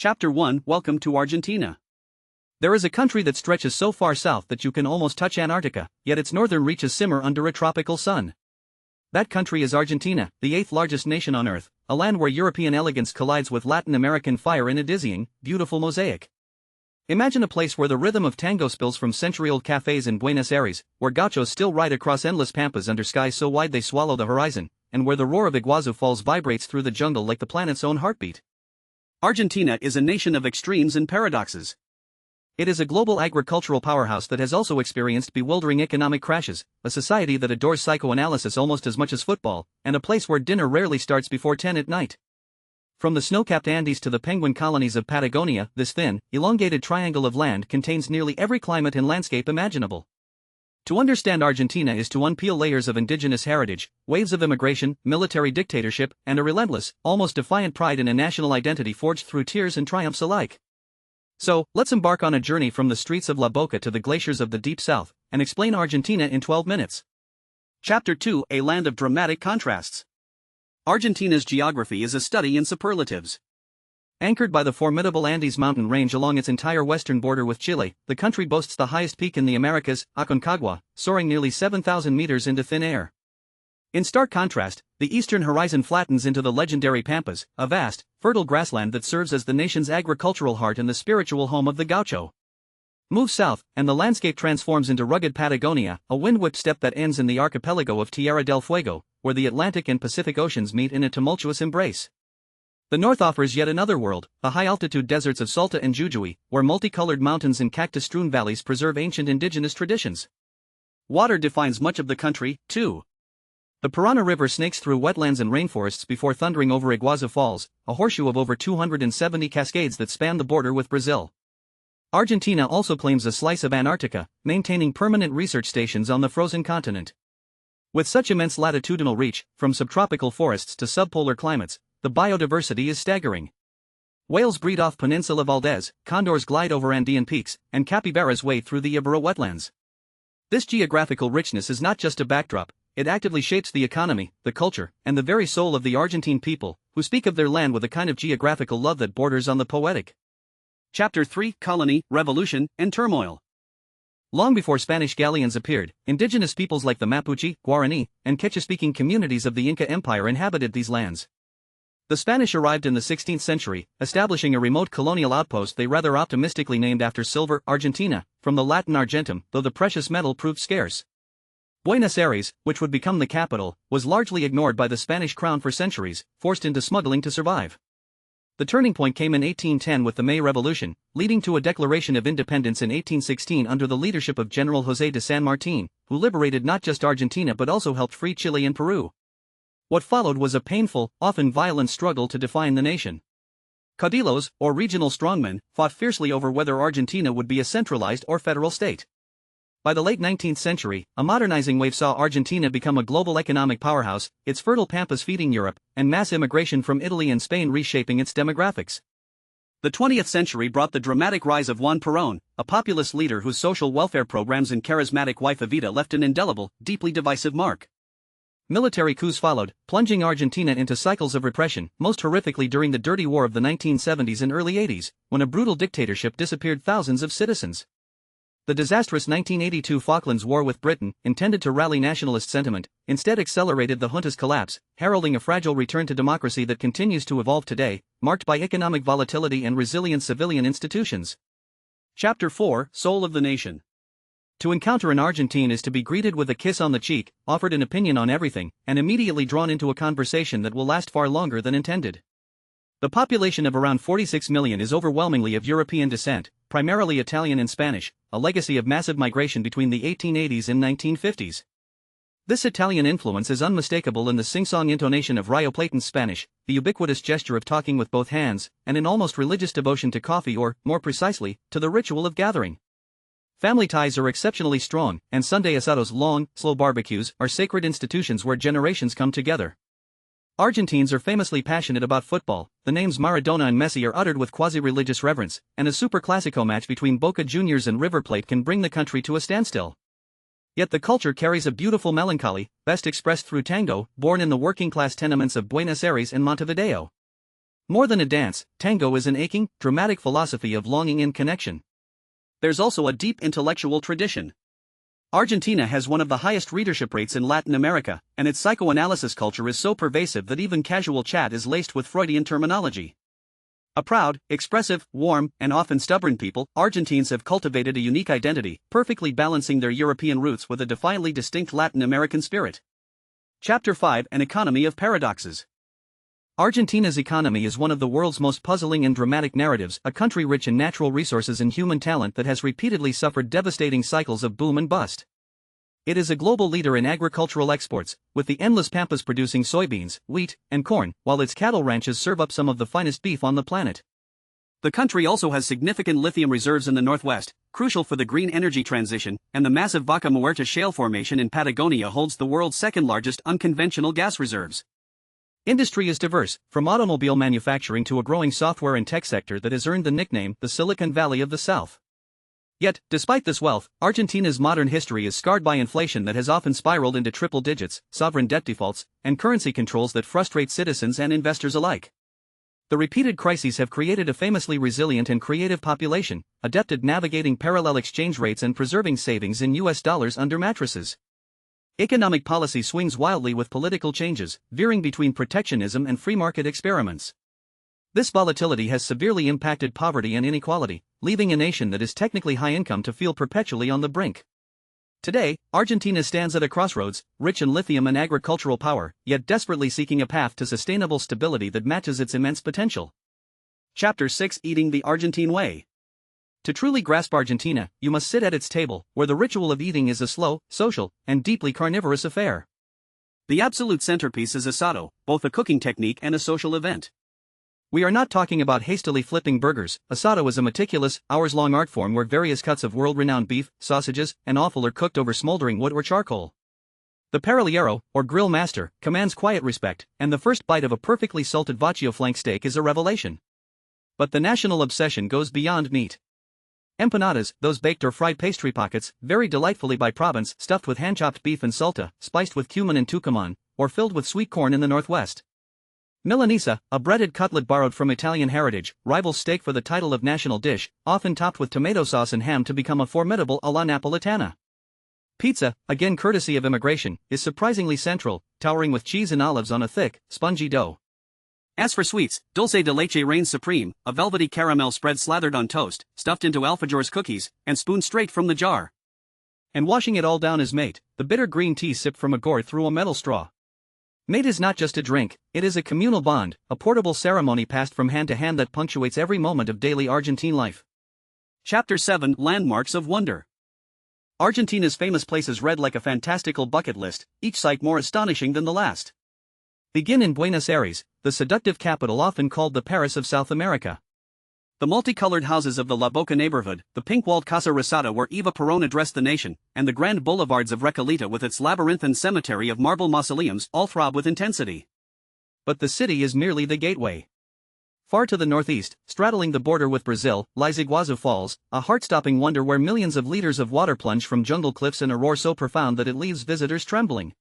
Chapter 1 Welcome to Argentina. There is a country that stretches so far south that you can almost touch Antarctica, yet its northern reaches simmer under a tropical sun. That country is Argentina, the 8th largest nation on Earth, a land where European elegance collides with Latin American fire in a dizzying, beautiful mosaic. Imagine a place where the rhythm of tango spills from century-old cafes in Buenos Aires, where gauchos still ride across endless pampas under skies so wide they swallow the horizon, and where the roar of Iguazu Falls vibrates through the jungle like the planet's own heartbeat. Argentina is a nation of extremes and paradoxes. It is a global agricultural powerhouse that has also experienced bewildering economic crashes, a society that adores psychoanalysis almost as much as football, and a place where dinner rarely starts before 10 at night. From the snow-capped Andes to the penguin colonies of Patagonia, this thin, elongated triangle of land contains nearly every climate and landscape imaginable. To understand Argentina is to unpeel layers of indigenous heritage, waves of immigration, military dictatorship, and a relentless, almost defiant pride in a national identity forged through tears and triumphs alike. So, let's embark on a journey from the streets of La Boca to the glaciers of the Deep South, and explain Argentina in 12 minutes. Chapter 2 A Land of Dramatic Contrasts. Argentina's geography is a study in superlatives. Anchored by the formidable Andes mountain range along its entire western border with Chile, the country boasts the highest peak in the Americas, Aconcagua, soaring nearly 7,000 meters into thin air. In stark contrast, the eastern horizon flattens into the legendary Pampas, a vast, fertile grassland that serves as the nation's agricultural heart and the spiritual home of the gaucho. Move south, and the landscape transforms into rugged Patagonia, a wind-whipped steppe that ends in the archipelago of Tierra del Fuego, where the Atlantic and Pacific Oceans meet in a tumultuous embrace. The north offers yet another world, the high-altitude deserts of Salta and Jujuy, where multicolored mountains and cactus-strewn valleys preserve ancient indigenous traditions. Water defines much of the country, too. The Parana River snakes through wetlands and rainforests before thundering over Iguazu Falls, a horseshoe of over 270 cascades that span the border with Brazil. Argentina also claims a slice of Antarctica, maintaining permanent research stations on the frozen continent. With such immense latitudinal reach, from subtropical forests to subpolar climates, the biodiversity is staggering. Whales breed off Peninsula Valdez, condors glide over Andean peaks, and capybaras wade through the Ibera wetlands. This geographical richness is not just a backdrop, it actively shapes the economy, the culture, and the very soul of the Argentine people, who speak of their land with a kind of geographical love that borders on the poetic. Chapter 3 Colony, Revolution, and Turmoil. Long before Spanish galleons appeared, indigenous peoples like the Mapuche, Guarani, and Quechua-speaking communities of the Inca Empire inhabited these lands. The Spanish arrived in the 16th century, establishing a remote colonial outpost they rather optimistically named after silver, Argentina, from the Latin argentum, though the precious metal proved scarce. Buenos Aires, which would become the capital, was largely ignored by the Spanish crown for centuries, forced into smuggling to survive. The turning point came in 1810 with the May Revolution, leading to a declaration of independence in 1816 under the leadership of General José de San Martín, who liberated not just Argentina but also helped free Chile and Peru. What followed was a painful, often violent struggle to define the nation. Caudillos, or regional strongmen, fought fiercely over whether Argentina would be a centralized or federal state. By the late 19th century, a modernizing wave saw Argentina become a global economic powerhouse, its fertile pampas feeding Europe, and mass immigration from Italy and Spain reshaping its demographics. The 20th century brought the dramatic rise of Juan Perón, a populist leader whose social welfare programs and charismatic wife Evita left an indelible, deeply divisive mark. Military coups followed, plunging Argentina into cycles of repression, most horrifically during the dirty war of the 1970s and early 80s, when a brutal dictatorship disappeared thousands of citizens. The disastrous 1982 Falklands War with Britain, intended to rally nationalist sentiment, instead accelerated the junta's collapse, heralding a fragile return to democracy that continues to evolve today, marked by economic volatility and resilient civilian institutions. Chapter 4 Soul of the Nation. To encounter an Argentine is to be greeted with a kiss on the cheek, offered an opinion on everything, and immediately drawn into a conversation that will last far longer than intended. The population of around 46 million is overwhelmingly of European descent, primarily Italian and Spanish, a legacy of massive migration between the 1880s and 1950s. This Italian influence is unmistakable in the sing-song intonation of Rioplatense Spanish, the ubiquitous gesture of talking with both hands, and an almost religious devotion to coffee or, more precisely, to the ritual of gathering. Family ties are exceptionally strong, and Sunday asados, long, slow barbecues, are sacred institutions where generations come together. Argentines are famously passionate about football, the names Maradona and Messi are uttered with quasi-religious reverence, and a Super Clásico match between Boca Juniors and River Plate can bring the country to a standstill. Yet the culture carries a beautiful melancholy, best expressed through tango, born in the working-class tenements of Buenos Aires and Montevideo. More than a dance, tango is an aching, dramatic philosophy of longing and connection. There's also a deep intellectual tradition. Argentina has one of the highest readership rates in Latin America, and its psychoanalysis culture is so pervasive that even casual chat is laced with Freudian terminology. A proud, expressive, warm, and often stubborn people, Argentines have cultivated a unique identity, perfectly balancing their European roots with a defiantly distinct Latin American spirit. Chapter 5: An Economy of Paradoxes. Argentina's economy is one of the world's most puzzling and dramatic narratives, a country rich in natural resources and human talent that has repeatedly suffered devastating cycles of boom and bust. It is a global leader in agricultural exports, with the endless pampas producing soybeans, wheat, and corn, while its cattle ranches serve up some of the finest beef on the planet. The country also has significant lithium reserves in the northwest, crucial for the green energy transition, and the massive Vaca Muerta shale formation in Patagonia holds the world's second-largest unconventional gas reserves. Industry is diverse, from automobile manufacturing to a growing software and tech sector that has earned the nickname the Silicon Valley of the South. Yet, despite this wealth, Argentina's modern history is scarred by inflation that has often spiraled into triple digits, sovereign debt defaults, and currency controls that frustrate citizens and investors alike. The repeated crises have created a famously resilient and creative population, adept at navigating parallel exchange rates and preserving savings in US dollars under mattresses. Economic policy swings wildly with political changes, veering between protectionism and free market experiments. This volatility has severely impacted poverty and inequality, leaving a nation that is technically high income to feel perpetually on the brink. Today, Argentina stands at a crossroads, rich in lithium and agricultural power, yet desperately seeking a path to sustainable stability that matches its immense potential. Chapter 6: Eating the Argentine Way. To truly grasp Argentina, you must sit at its table, where the ritual of eating is a slow, social, and deeply carnivorous affair. The absolute centerpiece is asado, both a cooking technique and a social event. We are not talking about hastily flipping burgers. Asado is a meticulous, hours-long art form where various cuts of world-renowned beef, sausages, and offal are cooked over smoldering wood or charcoal. The parrillero, or grill master, commands quiet respect, and the first bite of a perfectly salted vacío flank steak is a revelation. But the national obsession goes beyond meat. Empanadas, those baked or fried pastry pockets, vary delightfully by province, stuffed with hand-chopped beef and salta, spiced with cumin and tucumán, or filled with sweet corn in the northwest. Milanesa, a breaded cutlet borrowed from Italian heritage, rivals steak for the title of national dish, often topped with tomato sauce and ham to become a formidable alla napolitana. Pizza, again courtesy of immigration, is surprisingly central, towering with cheese and olives on a thick, spongy dough. As for sweets, dulce de leche reigns supreme, a velvety caramel spread slathered on toast, stuffed into alfajor's cookies, and spooned straight from the jar. And washing it all down is mate, the bitter green tea sipped from a gourd through a metal straw. Mate is not just a drink, it is a communal bond, a portable ceremony passed from hand to hand that punctuates every moment of daily Argentine life. Chapter 7: Landmarks of Wonder. Argentina's famous places read like a fantastical bucket list, each site more astonishing than the last. Begin in Buenos Aires, the seductive capital often called the Paris of South America. The multicolored houses of the La Boca neighborhood, the pink-walled Casa Rosada where Eva Perón addressed the nation, and the grand boulevards of Recoleta with its labyrinthine cemetery of marble mausoleums all throb with intensity. But the city is merely the gateway. Far to the northeast, straddling the border with Brazil, lies Iguazu Falls, a heart-stopping wonder where millions of liters of water plunge from jungle cliffs in a roar so profound that it leaves visitors trembling.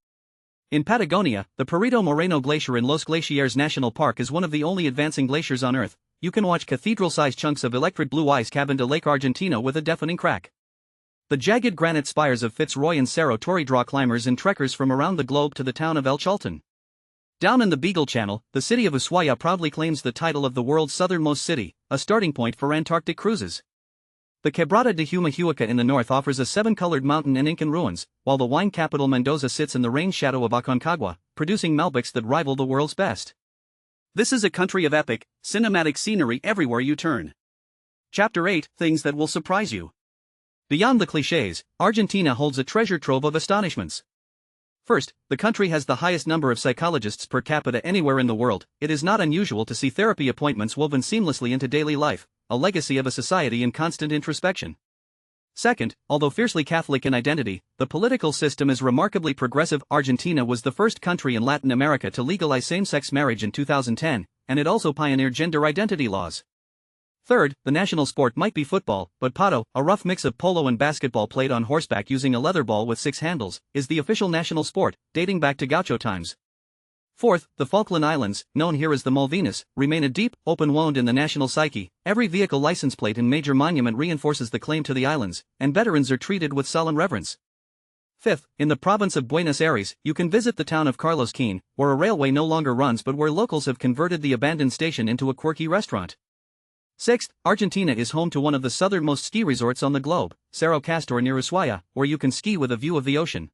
In Patagonia, the Perito Moreno Glacier in Los Glaciares National Park is one of the only advancing glaciers on Earth. You can watch cathedral-sized chunks of electric blue ice calve into Lake Argentina with a deafening crack. The jagged granite spires of Fitzroy and Cerro Torre draw climbers and trekkers from around the globe to the town of El Chaltén. Down in the Beagle Channel, the city of Ushuaia proudly claims the title of the world's southernmost city, a starting point for Antarctic cruises. The Quebrada de Humahuaca in the north offers a seven-colored mountain and Incan ruins, while the wine capital Mendoza sits in the rain shadow of Aconcagua, producing Malbecs that rival the world's best. This is a country of epic, cinematic scenery everywhere you turn. Chapter 8: Things that will surprise you. Beyond the clichés, Argentina holds a treasure trove of astonishments. First, the country has the highest number of psychologists per capita anywhere in the world. It is not unusual to see therapy appointments woven seamlessly into daily life, a legacy of a society in constant introspection. Second, although fiercely Catholic in identity, the political system is remarkably progressive. Argentina was the first country in Latin America to legalize same-sex marriage in 2010, and it also pioneered gender identity laws. Third, the national sport might be football, but pato, a rough mix of polo and basketball played on horseback using a leather ball with 6 handles, is the official national sport, dating back to gaucho times. Fourth, the Falkland Islands, known here as the Malvinas, remain a deep, open wound in the national psyche. Every vehicle license plate and major monument reinforces the claim to the islands, and veterans are treated with solemn reverence. Fifth, in the province of Buenos Aires, you can visit the town of Carlos Quine, where a railway no longer runs but where locals have converted the abandoned station into a quirky restaurant. Sixth, Argentina is home to one of the southernmost ski resorts on the globe, Cerro Castor near Ushuaia, where you can ski with a view of the ocean.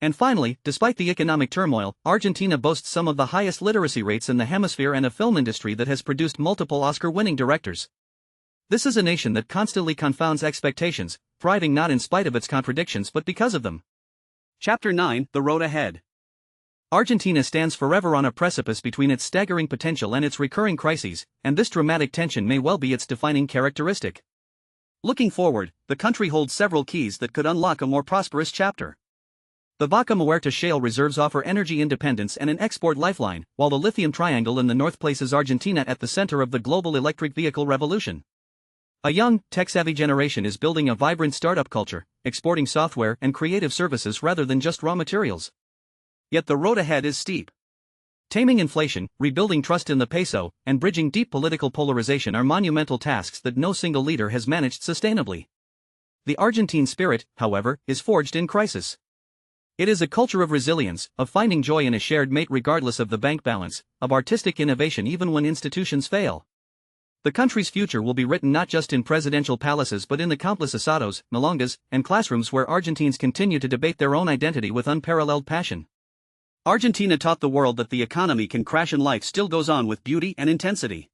And finally, despite the economic turmoil, Argentina boasts some of the highest literacy rates in the hemisphere and a film industry that has produced multiple Oscar-winning directors. This is a nation that constantly confounds expectations, thriving not in spite of its contradictions but because of them. Chapter 9: The Road Ahead. Argentina stands forever on a precipice between its staggering potential and its recurring crises, and this dramatic tension may well be its defining characteristic. Looking forward, the country holds several keys that could unlock a more prosperous chapter. The Vaca Muerta shale reserves offer energy independence and an export lifeline, while the lithium triangle in the north places Argentina at the center of the global electric vehicle revolution. A young, tech-savvy generation is building a vibrant startup culture, exporting software and creative services rather than just raw materials. Yet the road ahead is steep. Taming inflation, rebuilding trust in the peso, and bridging deep political polarization are monumental tasks that no single leader has managed sustainably. The Argentine spirit, however, is forged in crisis. It is a culture of resilience, of finding joy in a shared mate regardless of the bank balance, of artistic innovation even when institutions fail. The country's future will be written not just in presidential palaces but in the countless asados, milongas, and classrooms where Argentines continue to debate their own identity with unparalleled passion. Argentina taught the world that the economy can crash and life still goes on with beauty and intensity.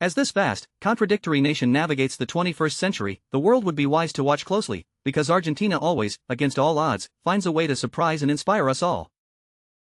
As this vast, contradictory nation navigates the 21st century, the world would be wise to watch closely, because Argentina always, against all odds, finds a way to surprise and inspire us all.